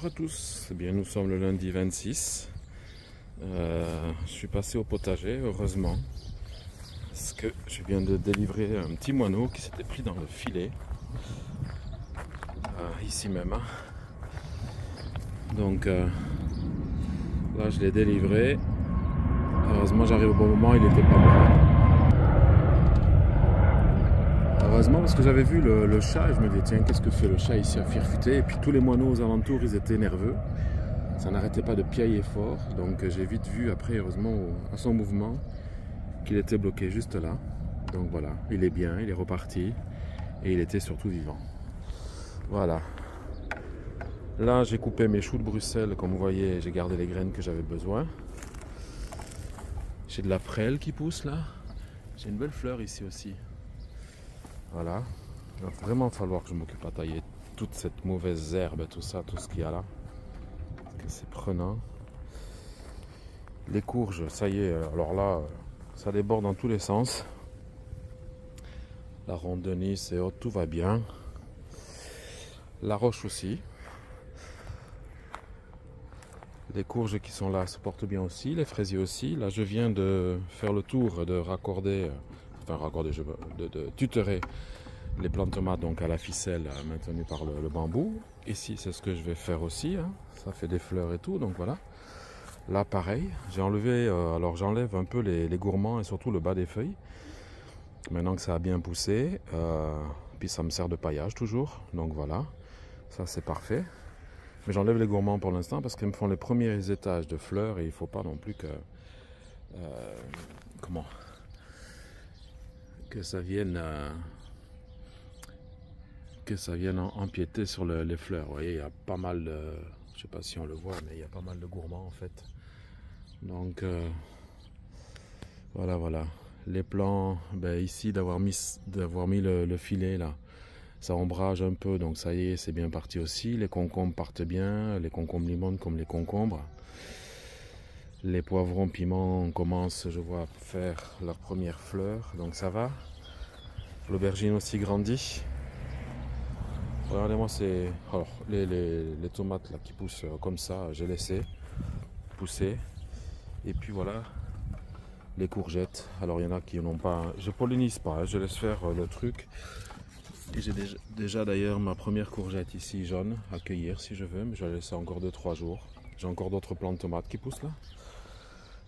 Bonjour à tous, eh bien, nous sommes le lundi 26. Je suis passé au potager, heureusement, parce que je viens de délivrer un petit moineau qui s'était pris dans le filet, ici même. Donc là, je l'ai délivré. Heureusement, j'arrive au bon moment, il était pas mort. Heureusement, parce que j'avais vu le chat et je me disais, tiens, qu'est-ce que fait le chat ici à Firfuté? Et puis tous les moineaux aux alentours, ils étaient nerveux. Ça n'arrêtait pas de piailler fort. Donc j'ai vite vu après, heureusement, à son mouvement, qu'il était bloqué juste là. Donc voilà, il est bien, il est reparti. Et il était surtout vivant. Voilà. Là, j'ai coupé mes choux de Bruxelles. Comme vous voyez, j'ai gardé les graines que j'avais besoin. J'ai de la prêle qui pousse là. J'ai une belle fleur ici aussi. Voilà. Il va vraiment falloir que je m'occupe à tailler toute cette mauvaise herbe, tout ça, tout ce qu'il y a là. Parce que c'est prenant. Les courges, ça y est, alors là, ça déborde dans tous les sens. La ronde de Nice et autres, tout va bien. La roche aussi. Les courges qui sont là se portent bien aussi, les fraisiers aussi. Là, je viens de faire le tour, de raccorder, de tutorer les plantes de tomates donc à la ficelle maintenue par le bambou. Ici, c'est ce que je vais faire aussi. Hein. Ça fait des fleurs et tout, donc voilà. Là, pareil, j'ai enlevé, alors j'enlève un peu les gourmands et surtout le bas des feuilles. Maintenant que ça a bien poussé, puis ça me sert de paillage toujours, donc voilà. Ça, c'est parfait. Mais j'enlève les gourmands pour l'instant parce qu'ils me font les premiers étages de fleurs et il ne faut pas non plus que ça vienne empiéter sur les fleurs. Vous voyez, il y a pas mal de, je sais pas si on le voit, mais il y a pas mal de gourmands en fait. Donc voilà. Les plants, ben, ici d'avoir mis le filet là. Ça ombrage un peu, donc ça y est, c'est bien parti aussi. Les concombres partent bien, les concombres limonent comme les concombres. Les poivrons piments commencent, je vois, à faire leurs premières fleurs, donc ça va. L'aubergine aussi grandit. Regardez-moi, c'est alors les tomates là qui poussent comme ça, j'ai laissé pousser. Et puis voilà, les courgettes. Alors il y en a qui n'ont pas, je pollinise pas, hein, je laisse faire le truc. Et j'ai déjà d'ailleurs ma première courgette ici jaune à cueillir si je veux, mais je vais laisser encore 2-3 jours. J'ai encore d'autres plantes de tomates qui poussent là.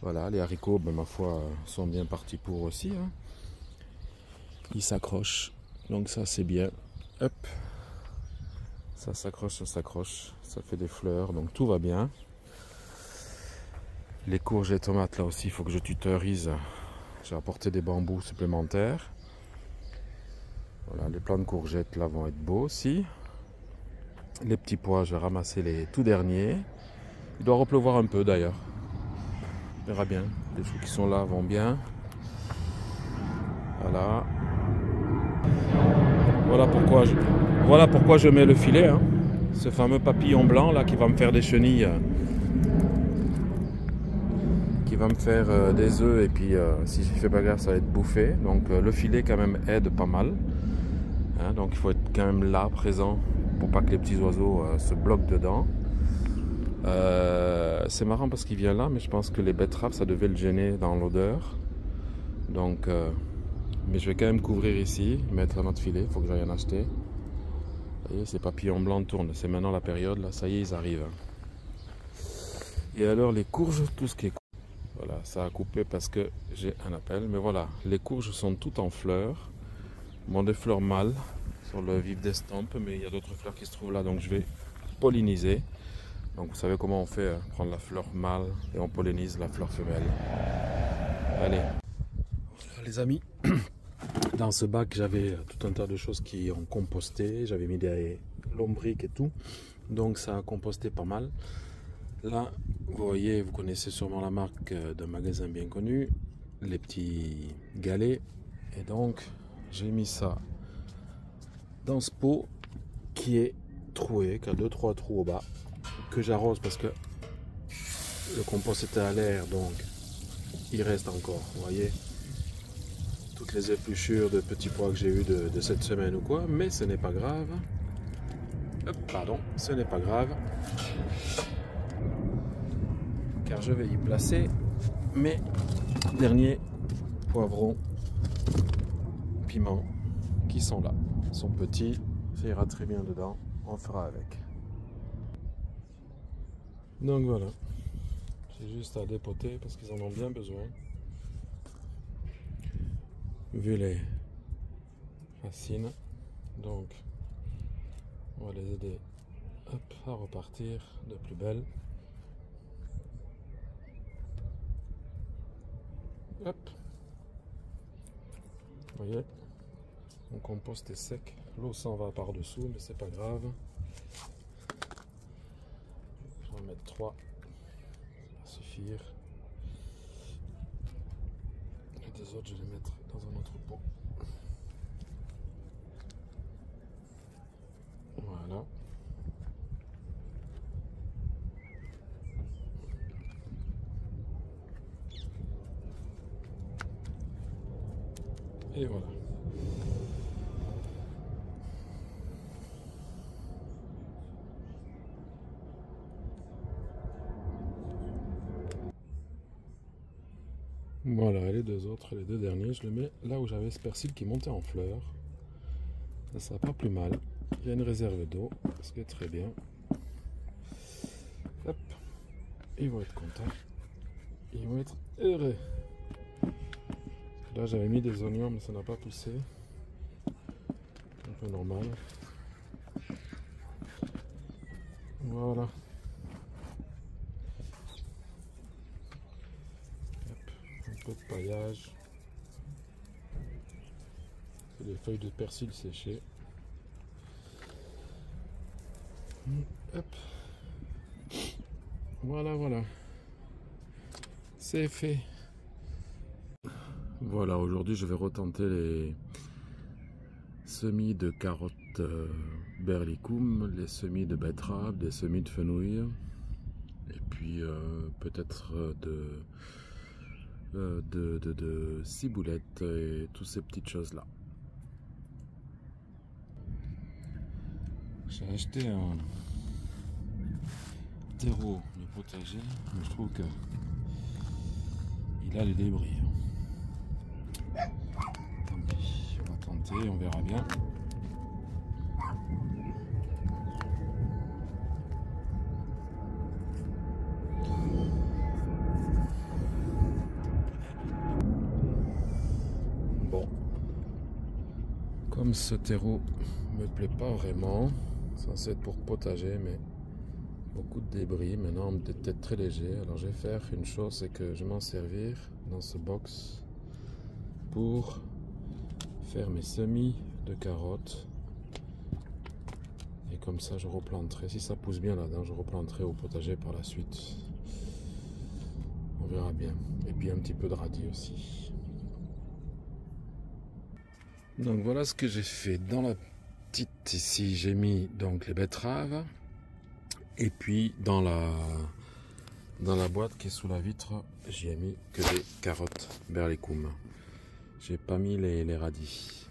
Voilà, les haricots, ben, ma foi, sont bien partis pour aussi. Hein. Ils s'accrochent, donc ça c'est bien. Hop, ça s'accroche, ça fait des fleurs, donc tout va bien. Les courges et tomates là aussi, il faut que je tutorise. J'ai apporté des bambous supplémentaires. Voilà, les plants de courgettes là vont être beaux aussi. Les petits pois, je vais ramasser les tout derniers. Il doit repleuvoir un peu d'ailleurs. On verra bien. Les choux qui sont là vont bien. Voilà. Voilà pourquoi je mets le filet. Hein. Ce fameux papillon blanc là qui va me faire des chenilles. Qui va me faire des œufs et puis si je fais pas gaffe ça va être bouffé. Donc le filet quand même aide pas mal. Hein, donc il faut être quand même là, présent, pour pas que les petits oiseaux se bloquent dedans. C'est marrant parce qu'il vient là, mais je pense que les betteraves, ça devait le gêner dans l'odeur. Donc, mais je vais quand même couvrir ici, mettre un autre filet, il faut que j'aille en acheter. Vous voyez, ces papillons blancs tournent, c'est maintenant la période, là, ça y est, ils arrivent. Et alors les courges, tout ce qui est... Voilà, ça a coupé parce que j'ai un appel, mais voilà, les courges sont toutes en fleurs. Bon, des fleurs mâles sur le vif d'estampe, mais il y a d'autres fleurs qui se trouvent là, donc je vais polliniser. Donc vous savez comment on fait, hein, prendre la fleur mâle et on pollinise la fleur femelle. Allez. Voilà les amis, dans ce bac j'avais tout un tas de choses qui ont composté, j'avais mis des lombriques et tout, donc ça a composté pas mal. Là, vous voyez, vous connaissez sûrement la marque d'un magasin bien connu, les petits galets, et donc j'ai mis ça dans ce pot qui est troué, qui a 2-3 trous au bas, que j'arrose parce que le compost était à l'air, donc il reste encore, vous voyez, toutes les épluchures de petits pois que j'ai eu de cette semaine ou quoi, mais ce n'est pas grave. Pardon, ce n'est pas grave, car je vais y placer mes derniers poivrons, piments qui sont là. Ils sont petits, ça ira très bien dedans, on fera avec. Donc voilà, c'est juste à dépoter parce qu'ils en ont bien besoin. Vu les racines, donc on va les aider à repartir de plus belle. Hop. Vous voyez, mon compost est sec, l'eau s'en va par dessous, mais c'est pas grave. Je vais en mettre 3, ça va suffire. Les 2 autres, je vais les mettre dans un autre pot. Voilà. Et voilà. Voilà, les 2 autres, les 2 derniers, je les mets là où j'avais ce persil qui montait en fleurs. Ça sera pas plus mal. Il y a une réserve d'eau, ce qui est très bien. Hop, ils vont être contents. Ils vont être heureux. Là, j'avais mis des oignons, mais ça n'a pas poussé. Un peu normal. Voilà. Hop, un peu de paillage. C'est les feuilles de persil séchées. Hop. Voilà, voilà. C'est fait. Voilà, aujourd'hui je vais retenter les semis de carottes berlicum, les semis de betterave, des semis de fenouil, et puis peut-être de ciboulette et toutes ces petites choses là. J'ai acheté un terreau de potager, mais je trouve que il a les débris. Tant pis, on va tenter, on verra bien. Bon, comme ce terreau me plaît pas vraiment, censé être pour potager, mais beaucoup de débris, maintenant peut-être très léger. Alors je vais faire une chose, c'est que je vais m'en servir dans ce box pour faire mes semis de carottes, et comme ça je replanterai, si ça pousse bien là-dedans, je replanterai au potager par la suite, on verra bien. Et puis un petit peu de radis aussi. Donc voilà ce que j'ai fait. Dans la petite ici, j'ai mis donc les betteraves, et puis dans la boîte qui est sous la vitre, j'y ai mis que des carottes berlicum. J'ai pas mis les radis.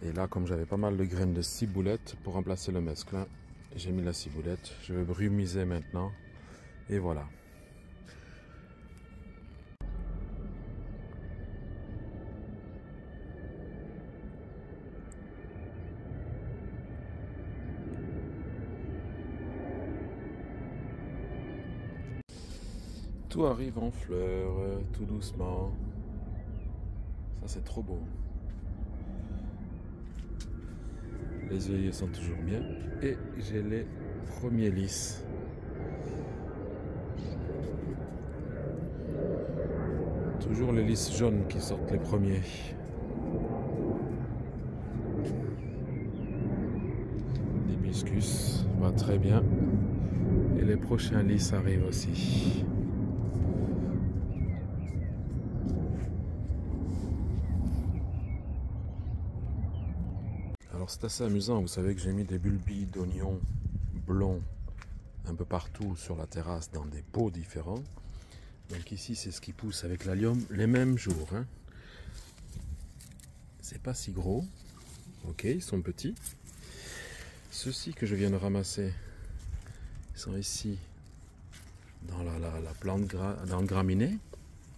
Et là, comme j'avais pas mal de graines de ciboulette pour remplacer le mesclun, j'ai mis la ciboulette. Je vais brumiser maintenant. Et voilà. Tout arrive en fleurs, tout doucement. Ça, c'est trop beau. Les œillets sont toujours bien. Et j'ai les premiers lys. Toujours les lys jaunes qui sortent les premiers. L'hibiscus va très bien. Et les prochains lys arrivent aussi. Alors c'est assez amusant, vous savez que j'ai mis des bulbilles d'oignons blonds un peu partout sur la terrasse dans des pots différents. Donc ici c'est ce qui pousse avec l'allium les mêmes jours. Hein. C'est pas si gros, ok, ils sont petits. Ceux-ci que je viens de ramasser, ils sont ici dans la plante dans le graminé.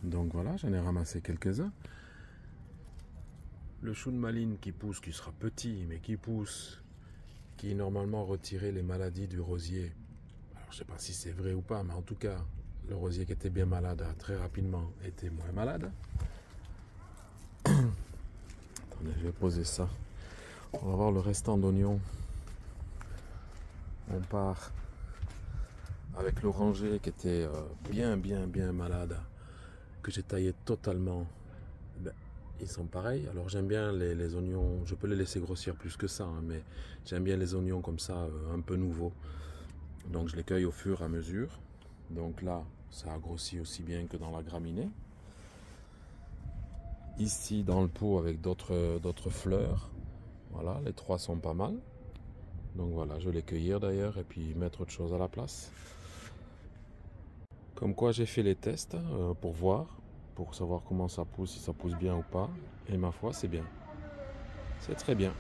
Donc voilà, j'en ai ramassé quelques-uns. Le chou de maline qui pousse, qui sera petit, mais qui pousse, qui normalement retirait les maladies du rosier. Alors je ne sais pas si c'est vrai ou pas, mais en tout cas, le rosier qui était bien malade a très rapidement été moins malade. Attendez, je vais poser ça. On va voir le restant d'oignons. On part avec l'oranger qui était bien malade, que j'ai taillé totalement. Ben, ils sont pareils. Alors j'aime bien les oignons, je peux les laisser grossir plus que ça, hein, mais j'aime bien les oignons comme ça, un peu nouveaux. Donc je les cueille au fur et à mesure. Donc là, ça a grossi aussi bien que dans la graminée. Ici dans le pot avec d'autres fleurs. Voilà, les trois sont pas mal. Donc voilà, je vais les cueillir d'ailleurs et puis mettre autre chose à la place. Comme quoi j'ai fait les tests pour voir, pour savoir comment ça pousse, si ça pousse bien ou pas. Et ma foi, c'est bien. C'est très bien.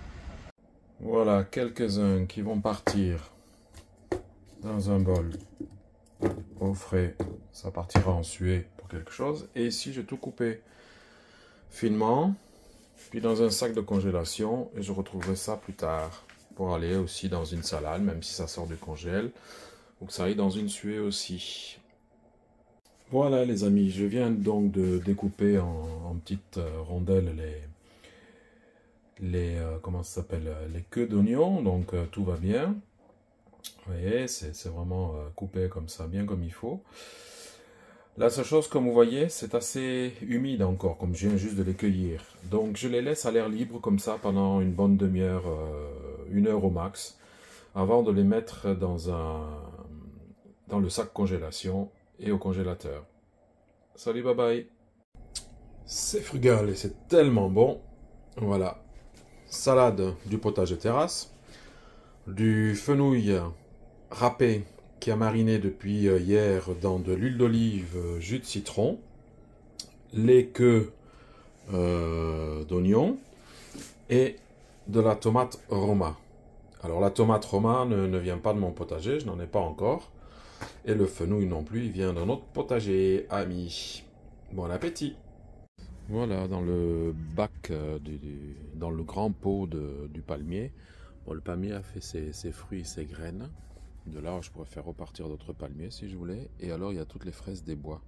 Voilà, quelques-uns qui vont partir dans un bol au frais. Ça partira en suée pour quelque chose. Et ici, j'ai tout coupé finement, puis dans un sac de congélation. Et je retrouverai ça plus tard pour aller aussi dans une salade, même si ça sort du congèle. Ou que ça aille dans une suée aussi. Voilà les amis, je viens donc de découper en petites rondelles comment ça s'appelle, les queues d'oignons, donc tout va bien. Vous voyez, c'est vraiment coupé comme ça, bien comme il faut. La seule chose, comme vous voyez, c'est assez humide encore, comme je viens juste de les cueillir. Donc je les laisse à l'air libre comme ça pendant une bonne demi-heure, 1 heure au max, avant de les mettre dans le sac congélation et au congélateur. Salut, bye bye. C'est frugal et c'est tellement bon. Voilà. Salade du potager terrasse. Du fenouil râpé qui a mariné depuis hier dans de l'huile d'olive, jus de citron. Les queues d'oignon et de la tomate Roma. Alors la tomate Roma ne vient pas de mon potager, je n'en ai pas encore. Et le fenouil non plus, il vient d'un autre potager, ami. Bon appétit. Voilà, dans le bac, dans le grand pot du palmier. Bon, le palmier a fait ses fruits, ses graines. De là, je pourrais faire repartir d'autres palmiers si je voulais. Et alors, il y a toutes les fraises des bois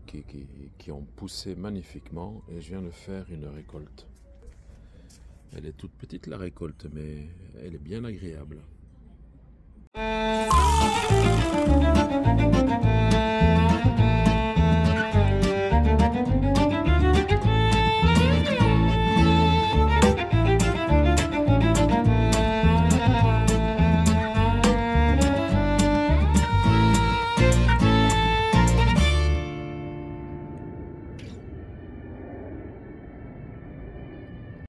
qui ont poussé magnifiquement. Et je viens de faire une récolte. Elle est toute petite la récolte, mais elle est bien agréable.